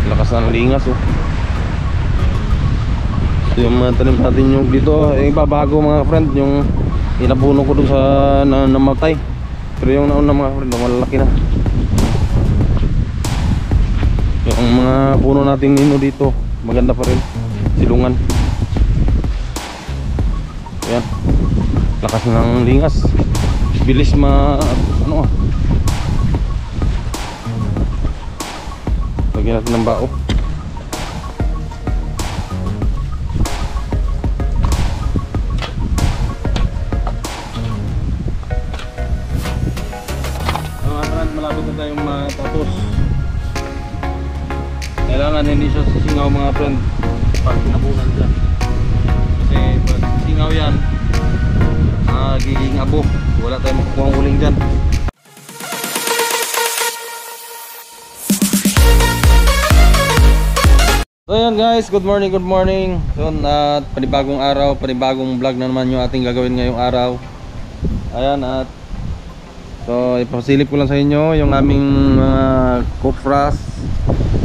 Lakas ng lingas oh. So yung mga tanim natin yung dito, yung ibabago mga friend, yung inapuno ko dun sa namatay. Pero yung nauna mga friend, malalaki na. Yung mga puno nating nino dito, maganda pa rin, silungan. Ayan, lakas ng lingas, bilis ano ah. Lagyan natin ng bao. Malapit na tayong matapos. Kailangan hindi siya sisingaw mga friend pag napunan dyan. Kasi pag singaw yan, magiging abo. Wala tayong makukuha ang uling dyan. So ayan guys, good morning, good morning. So at panibagong araw, panibagong vlog na naman yung ating gagawin ngayong araw. Ayan at so ipasilip ko lang sa inyo yung aming mga copras.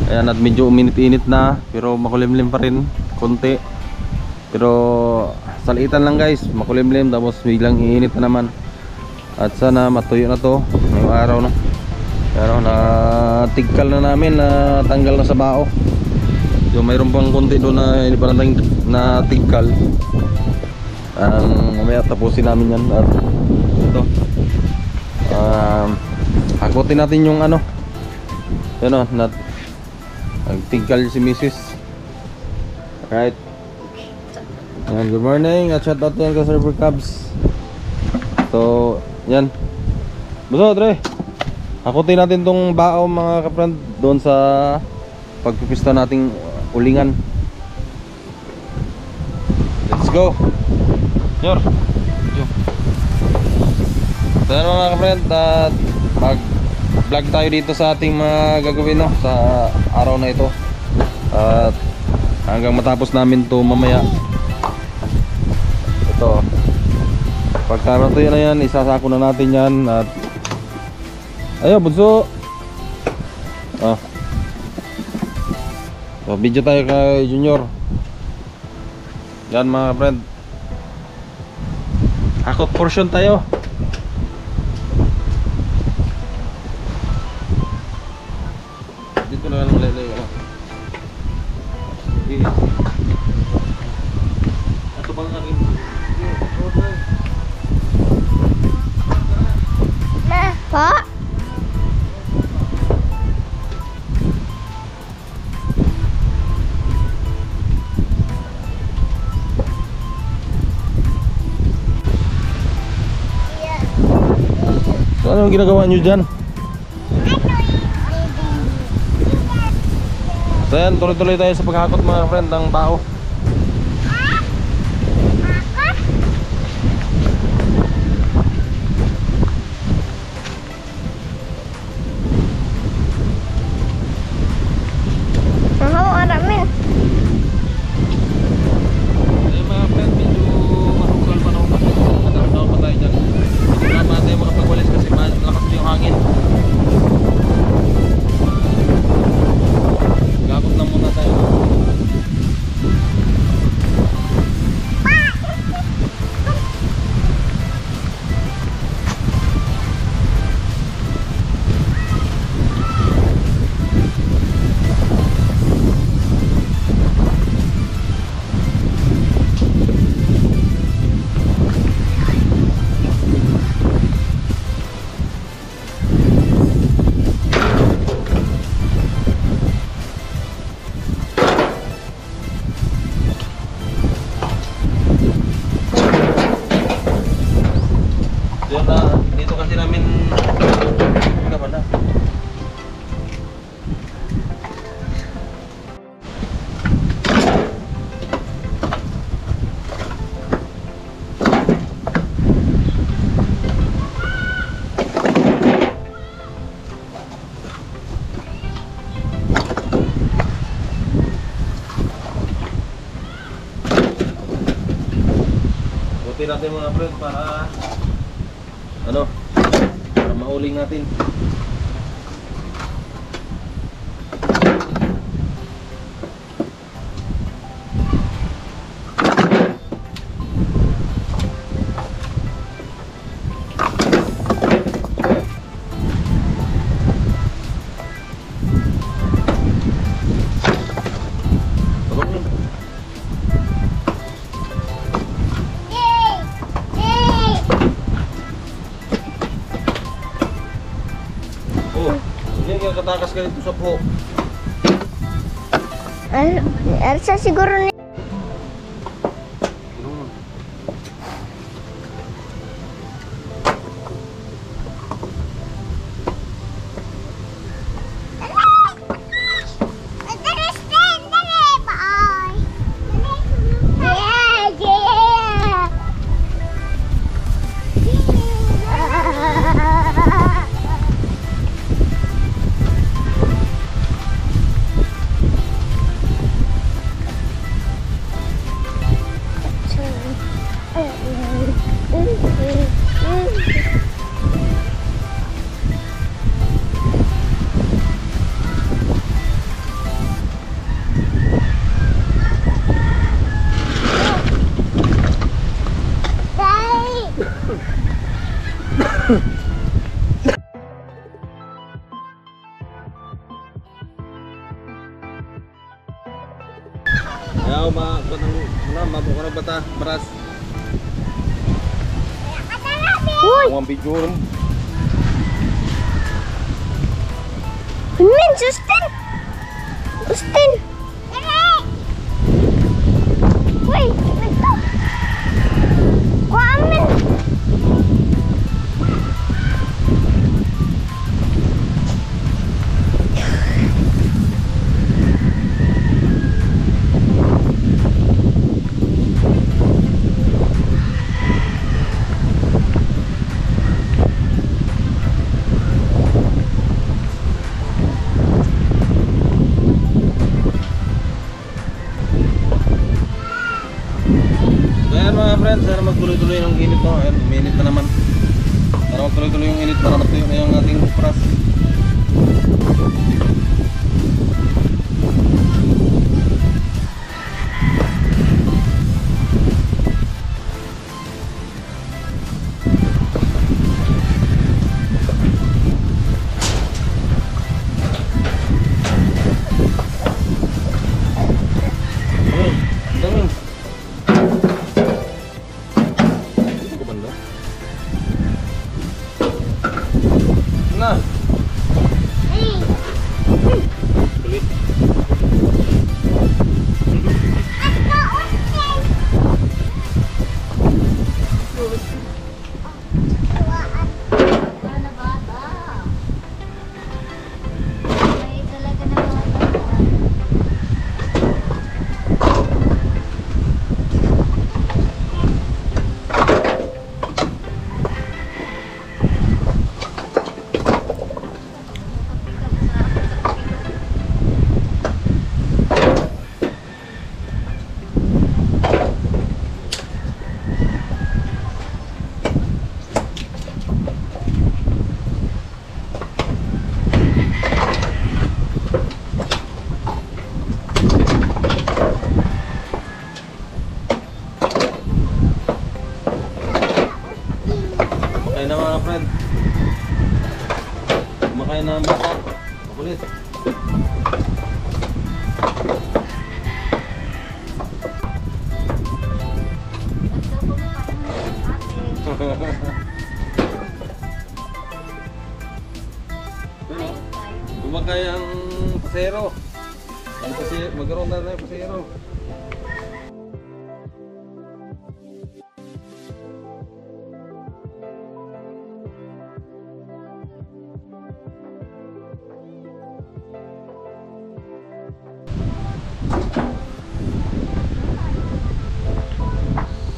Ayan at medyo uminit-init na, pero makulimlim pa rin konti. Pero salitan lang guys, makulimlim tapos biglang iinit na naman. At sana matuyo na to ngayong araw na. Pero na tigkal na namin, na tanggal na sa bao. So mayroon pang konti doon na hindi pa na tigkal. Mamaya tapusin namin yan. At ito hakutin natin yung ano, yun o, nagtigkal si Mrs. Alright. Good morning at shout out yan ka Server Cubs. So yan, buso Dre, hakutin natin tong bao mga kapran doon sa pagpipista nating ulingan. Let's go. Yor so yan mga ka-friend, mag vlog tayo dito sa ating mga gagawin no, sa araw na ito. At hanggang matapos namin to mamaya. Ito, pagka natuyo na yan, isasako na natin yan. At ayo bunso. So video tayo kay Junior. Yan mga ka-friend, hakot portion tayo. Dito na lang lelay ako. Sige. Ato bang aking Pa? So ano ang ginagawa nyo dyan? So yan, tuloy-tuloy tayo sa paghakot mga friend ng bao. Dito kasi namin na. Buti natin mga friend para ano, para mauling natin. ka dito sa buhok. Elsa siguro ni... Ayaw mabuk ka na bata, baras. Uy! Ang video rin. Min, Justin! Justin! Uy! Nagto! Kuhaan, Min! So yan mga friends, sana magtuloy-tuloy yung init mo. Ayan, uminit na naman. Sana magtuloy-tuloy yung init para matuyo na yung ating kupras. Na. Kulit. Kumakain na mga friend. Kumakain na ang bata. Makulit. Kumakain ang pasero. Magkaroon na tayo pasero.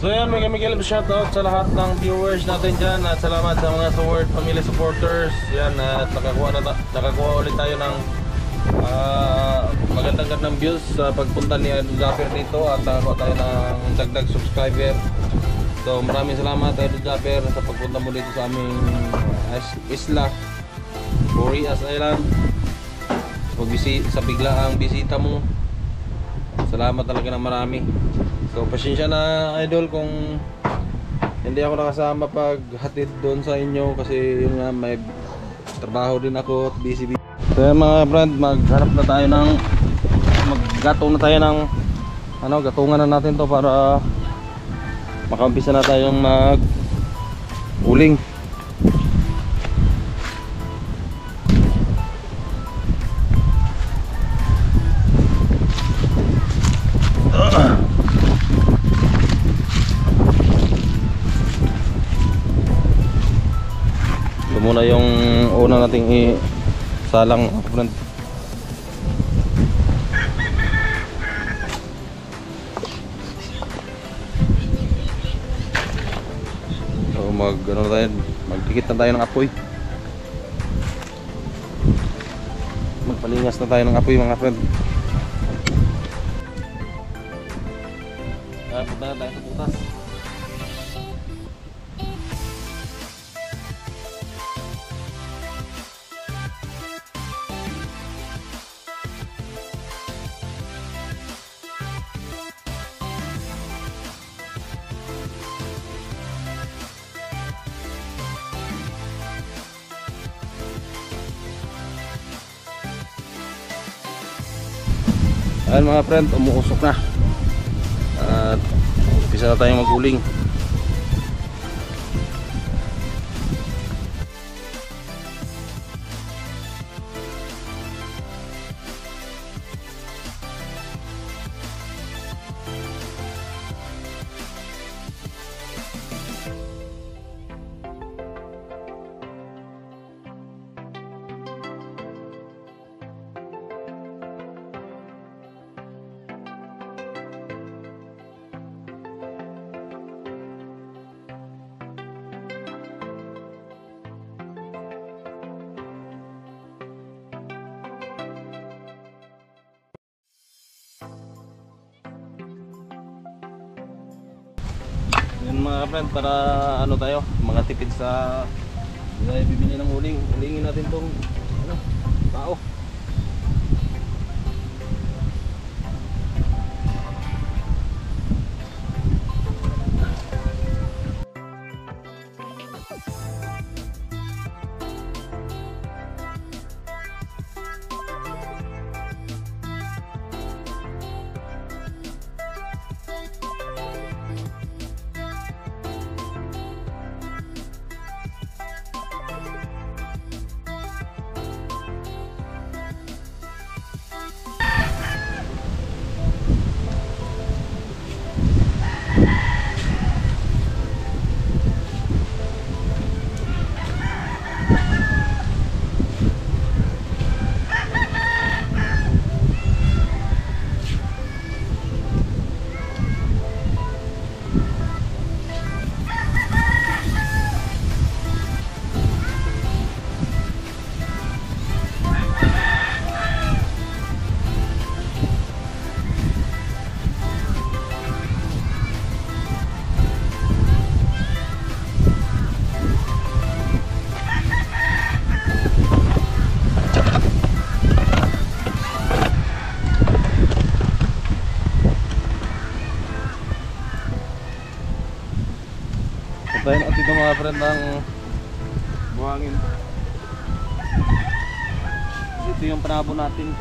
So yan, may Miguel, shoutout sa lahat ng viewers natin dyan at salamat sa mga Sword Family supporters. Yan, at nakakuha ulit tayo ng magandang views sa pagpunta ni Idol Japper dito at nakakuha tayo ng dagdag subscriber. So maraming salamat Idol Japper sa pagpunta mo dito sa aming isla, Boreas Island. Sa biglaang bisita mo, salamat talaga ng marami. So pasensya na Idol kung hindi ako nakasama pag hatid doon sa inyo kasi yun nga, may trabaho din ako at busy. So yan mga friend, maghanap na tayo ng maggatong na tayo ng gatungan na natin to para makaumpisa na tayong mag uling. muna yung una nating salang, mga friend. So magdikit na tayo ng apoy. Magpalingas na tayo ng apoy, mga friend. Punta na tayo sa butas. Ayan mga friend, umuusok na. At umpisa na tayong maguling. Yan mga friend, para ano tayo, mga tipid sa hindi tayo bibili ng uling. Ulingin natin tong tao. Tayo natin ito mga friend ng buhangin. Ito yung panabo natin.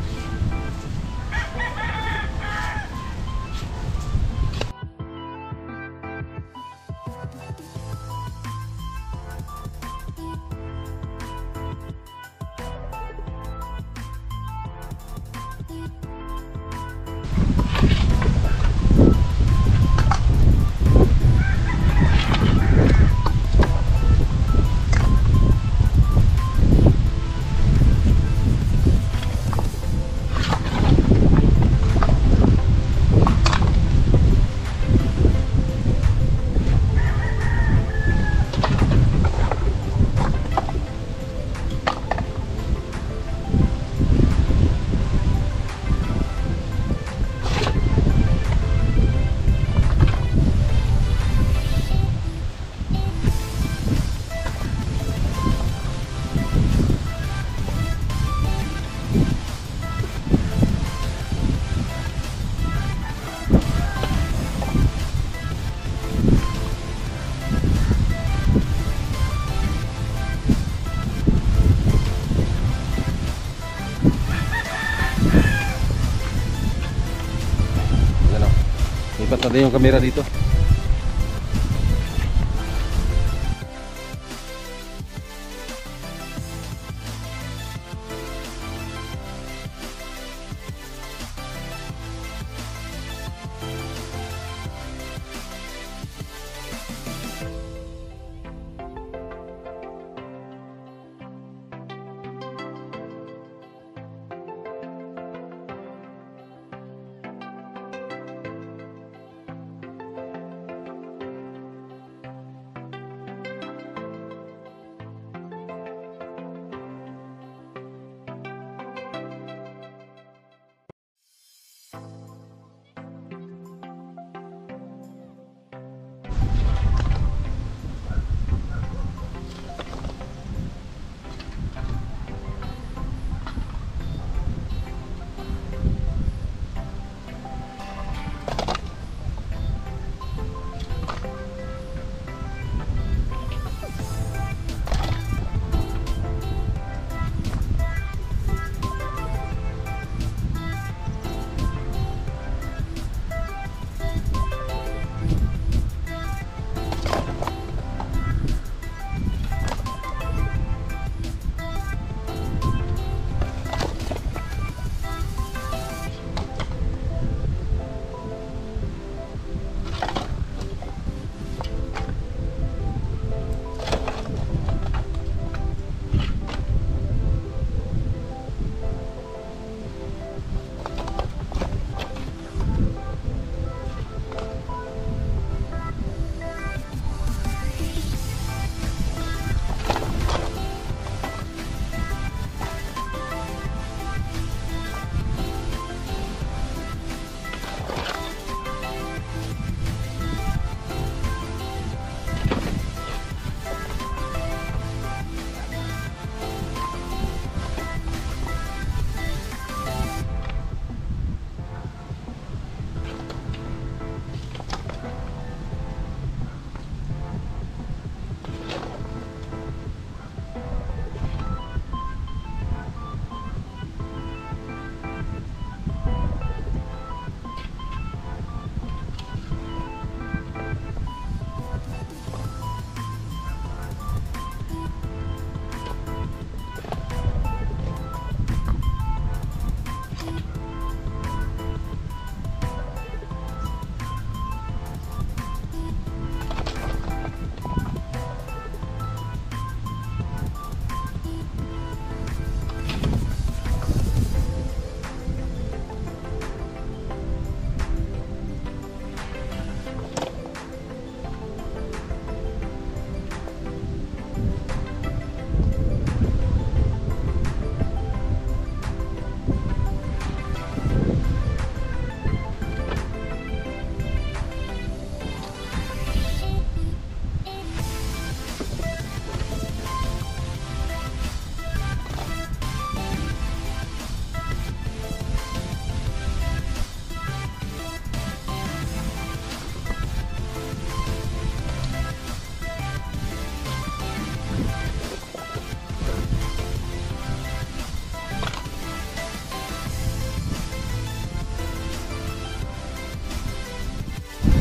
Lipat natin yung camera dito.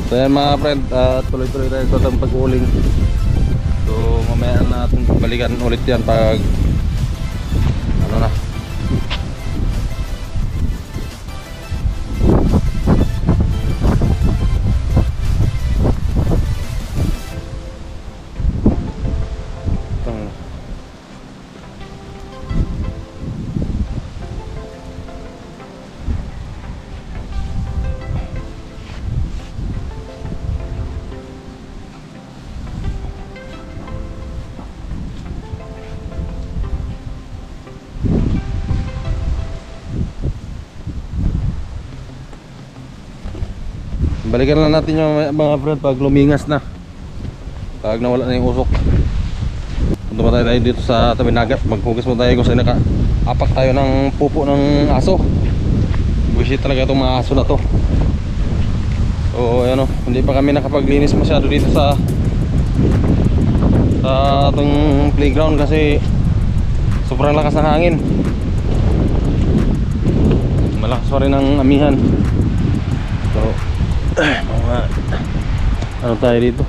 So yan mga friend, tuloy-tuloy tayo sa ating pag-uling. So mamaya natin balikan ulit yan pag ano na. Balikan lang natin yung mga friend pag lumingas na, pag nawala na yung usok. Punta pa tayo dito sa tabi nagat, maghugas mo tayo kung saan naka-apak tayo ng pupo ng aso. Buwisit talaga itong mga aso na to. So ano, hindi pa kami nakapaglinis masyado dito sa itong playground kasi sobrang lakas ng hangin. Malakas pa rin ang amihan. So mga ano tayo dito,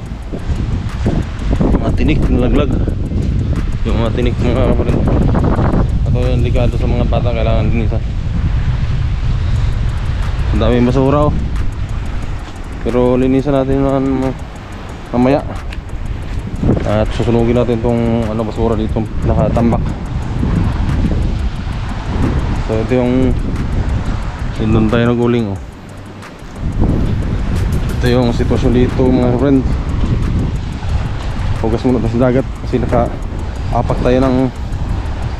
mga tinik, nalaglag yung mga tinik mga kapatid. Ito yung ligado sa mga bata, kailangan linisan. Ang daming basura oh. Pero linisan natin mamaya. At susunugin natin tong ano, basura dito nakatambak. So ito yung doon tayo naguling oh. Ito yung sitwasyon dito mga friend. Hugas muna tayo sa dagat kasi naka-apak tayo ng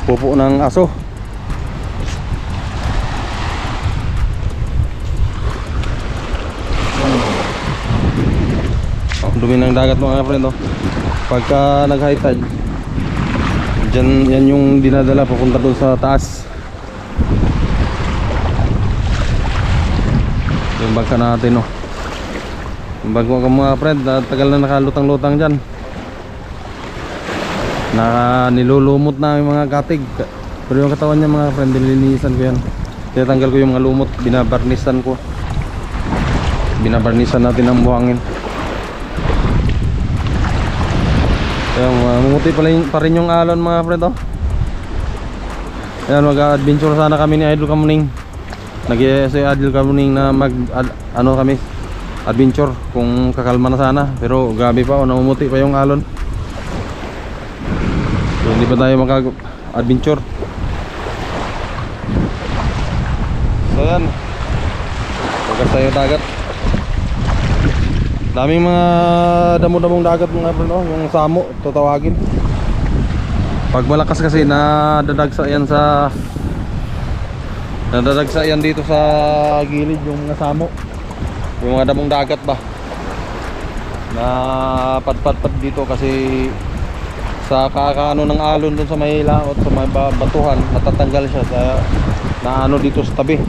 pupo ng aso. Dumi ng dagat mga friend oh. Pagka nag-high tide, yan yung dinadala papunta doon sa taas. Yung bangka natin oh. Bago ka mga friend, tagal na nakalutang-lutang dyan. Nilulumot na yung mga katig. Pero yung katawan niya mga friend, nilinisan ko yan. Tinatanggal ko yung mga lumot, binabarnisan ko. Binabarnisan natin ang buhangin. Mumuti pa rin yung alon mga friend oh. Ayan, mag-adventure sana kami ni Idol Kamuning. Nag-i-say Idol Kamuning na ano kami, adventure kung kakalma na sana, pero gabi pa o namumuti pa yung alon. So, hindi pa tayo makag-adventure. So yan, hugas tayo dagat. Daming mga damo-damong dagat mga friend oh, yung samo tutawagin. Pag malakas kasi nadadagsa yan dito sa gilid yung mga samo. Yung mga damong dagat ba na padpad dito kasi sa kakaano ng alon dun sa may laot, sa may batuhan, natatanggal siya sa naano dito sa tabi.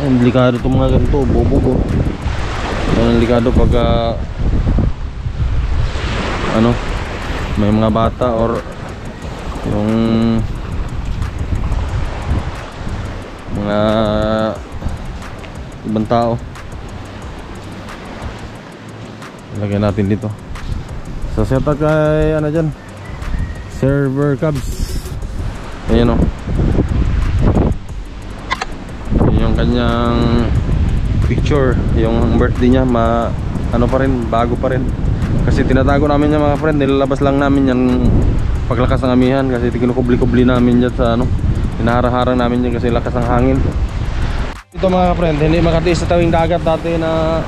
Ang delikado itong mga ganito, bubog oh. Ang delikado pag ano, may mga bata or yung mga ibang tao. Lagyan natin dito. So set up kay ano dyan, Server Cubs. Ayan o, yung kanyang picture, yung birthday niya, ano pa rin, bago pa rin. Kasi tinatago namin yan mga friend, nilalabas lang namin yan paglakas ng amihan. Kasi kinukubli-kubli namin yan sa ano, hinaharang-harang namin yan kasi lakas ng hangin. Ito mga friend, hindi makatiis sa tawing dagat dati na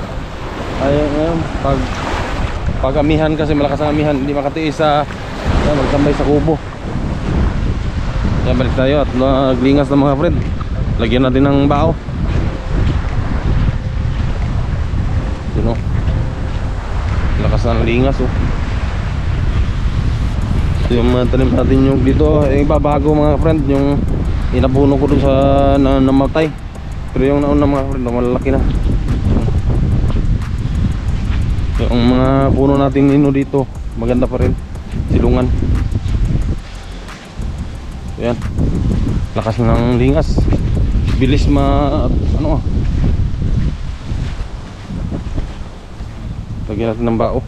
ayun, pag amihan kasi malakas ang amihan, hindi makatiis sa magtambay sa kubo. Kaya balik tayo at naglingas ng mga friend. Lagyan natin ng bao. Yun o, lakas ng lingas oh. Yung mga tanim natin yung dito, ibabago mga friend, yung inapuno ko dun sa namatay. Pero yung nauna mga friend, malalaki na. Yung mga puno natin ino dito, maganda pa rin, silungan. Ayan, lakas ng lingas, bilis ano Lagyan natin ng bao.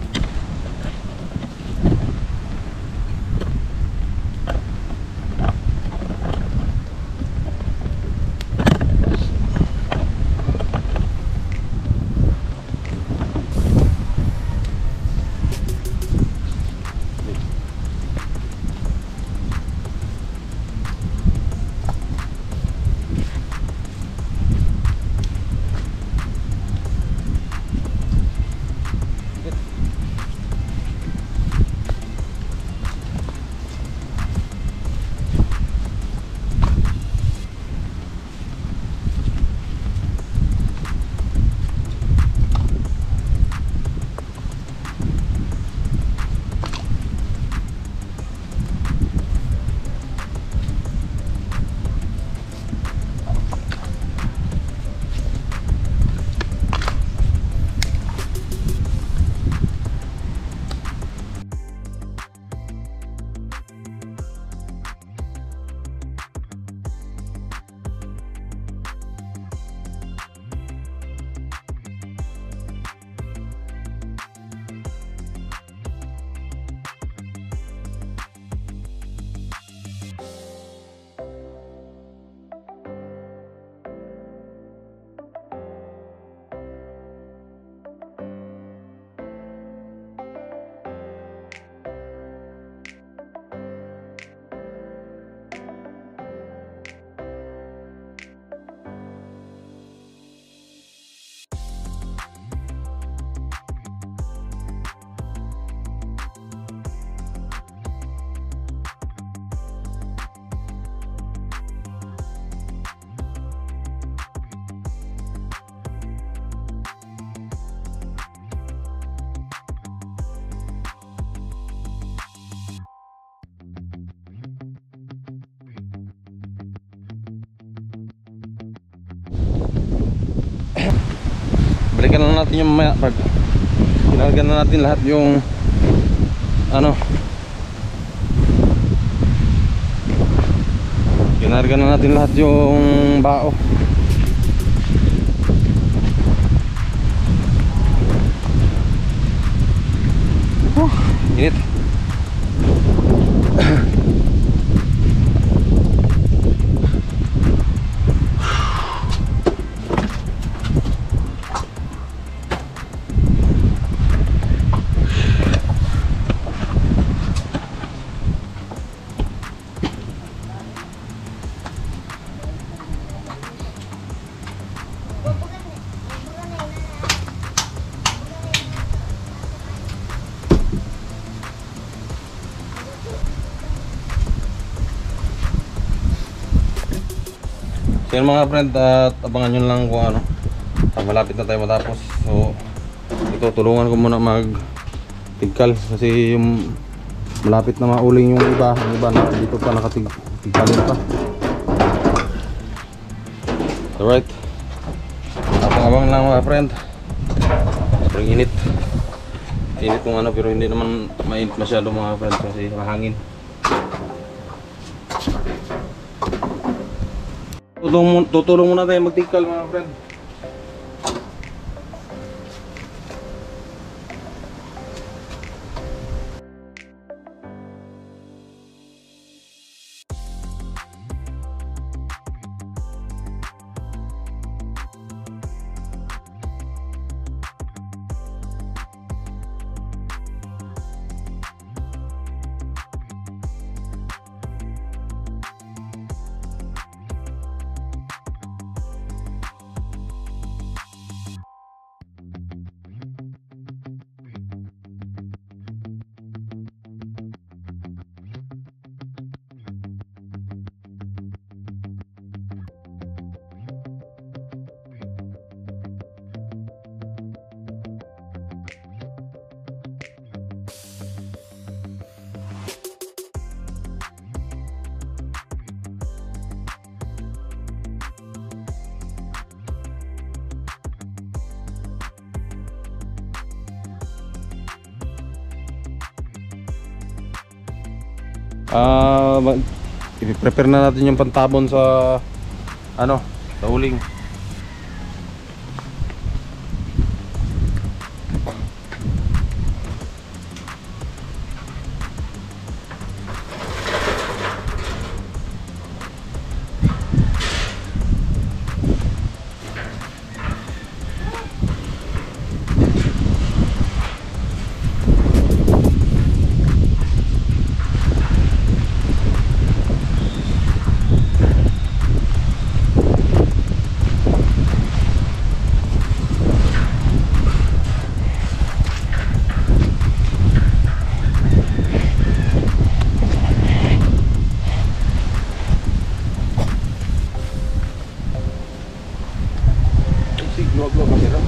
Balikan na natin yung mamaya pag kinalagyan na natin lahat yung ano, kinalagyan na natin lahat yung bao. Init. So yun mga friend, at abangan nyo lang kung ano, malapit na tayo matapos. So ito, tulungan ko muna mag tigkal kasi yung malapit na mauling yung iba na dito pa nakatigkalin pa. Alright, abang-abang lang mga friend. Sobrang init kung ano, pero hindi naman mainit masyado mga friend kasi mahangin. Tutulong muna tayo magtikal mga friend. I-prepare na natin yung pantabon sa ano, sa uling. Luwag-luwag makira.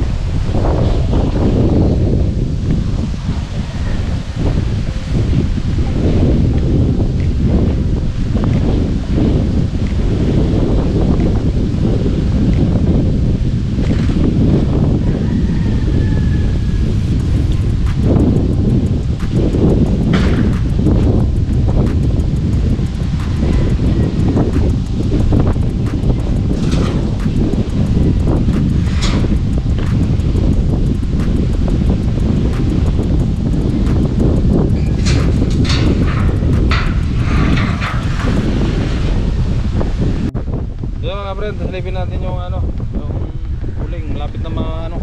Yan mga friend, silipin natin yung ano, yung huling malapit na mga ano.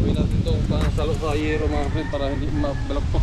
Gawin natin ito pang salo sa hiyero mga friend para hindi mabalak po.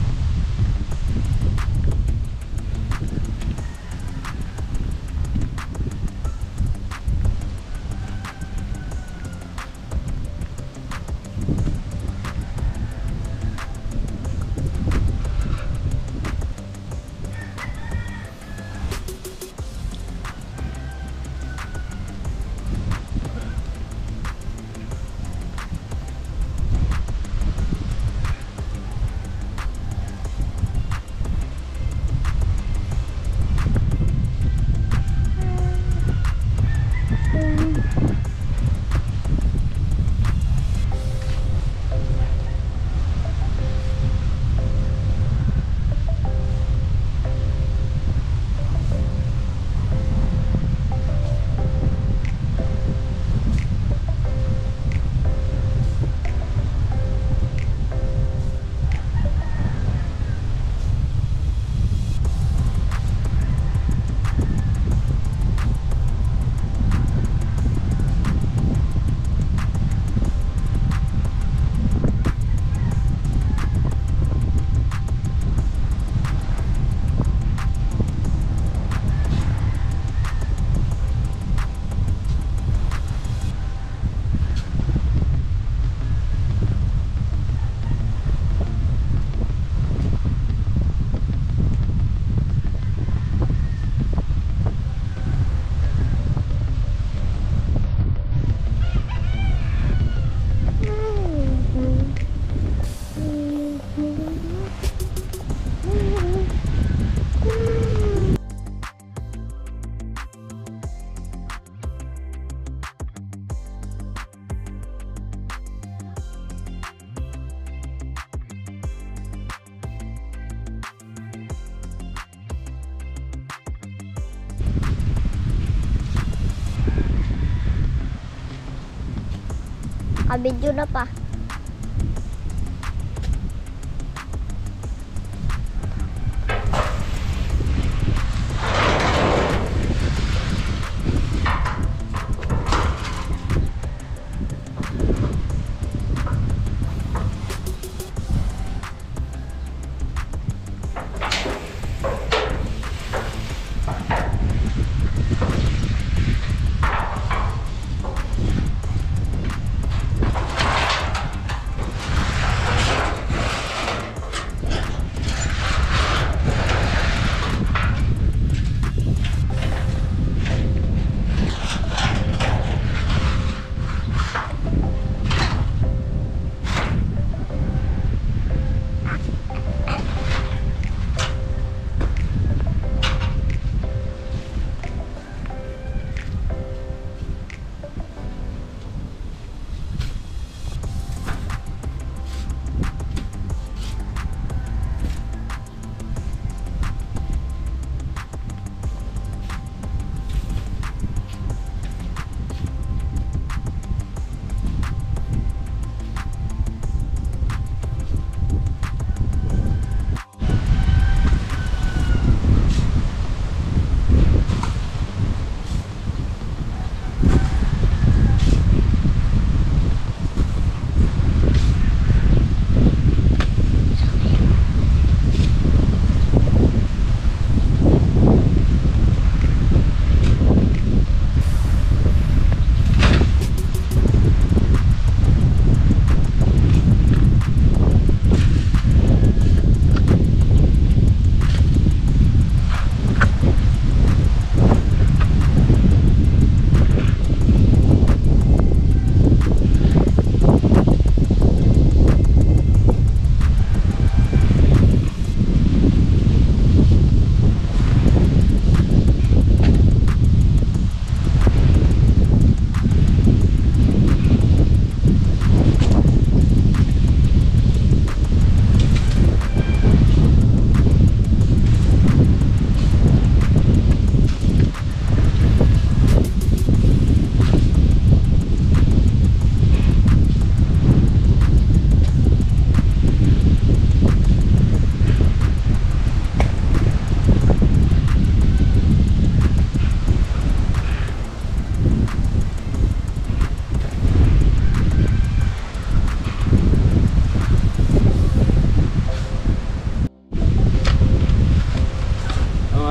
Nakabidyo na pa.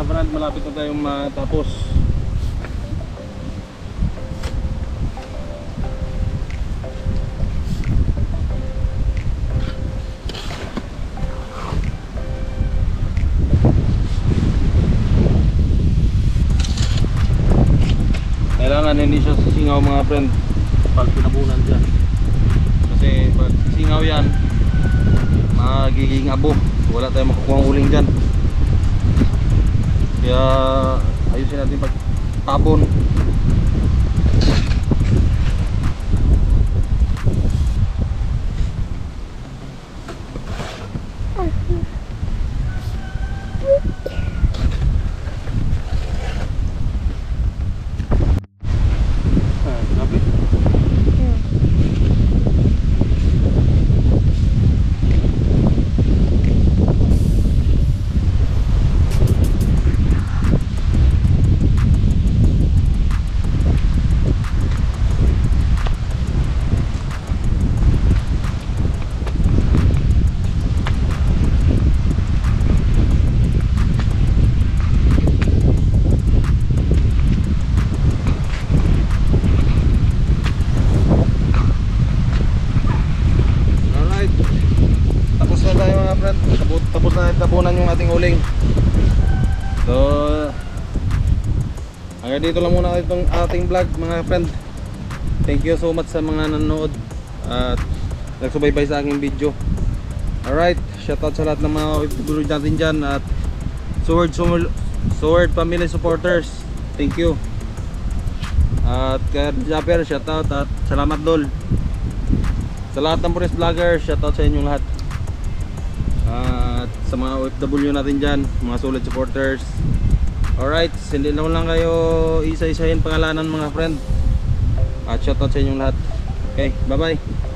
Brad, malapit na tayong matapos. Kailangan hindi siya sisingaw mga friend pag pinabunan siya. Kasi pag singaw yan, magiging abo. Wala tayong makukuha ang uling dyan. Kaya ayusin natin pagtabon. Grabe. Alright, tapos na tayo mga friend. Tapos na tapunan yung ating uling. So hanggang dito lang muna itong ating vlog mga friend. Thank you so much sa mga nanonood at nagsubaybay sa aking video. Alright, shoutout sa lahat ng mga OFW natin dyan at Sword family supporters. Thank you. At kay Japper, shoutout at salamat Dol. Sa lahat ng Puris Vlogger, shoutout sa inyong lahat. At sa mga OFW natin dyan, mga solid supporters. Alright, hindi lang kayo isa-isahin pangalanan mga friend. At shoutout sa inyong lahat. Okay, bye bye.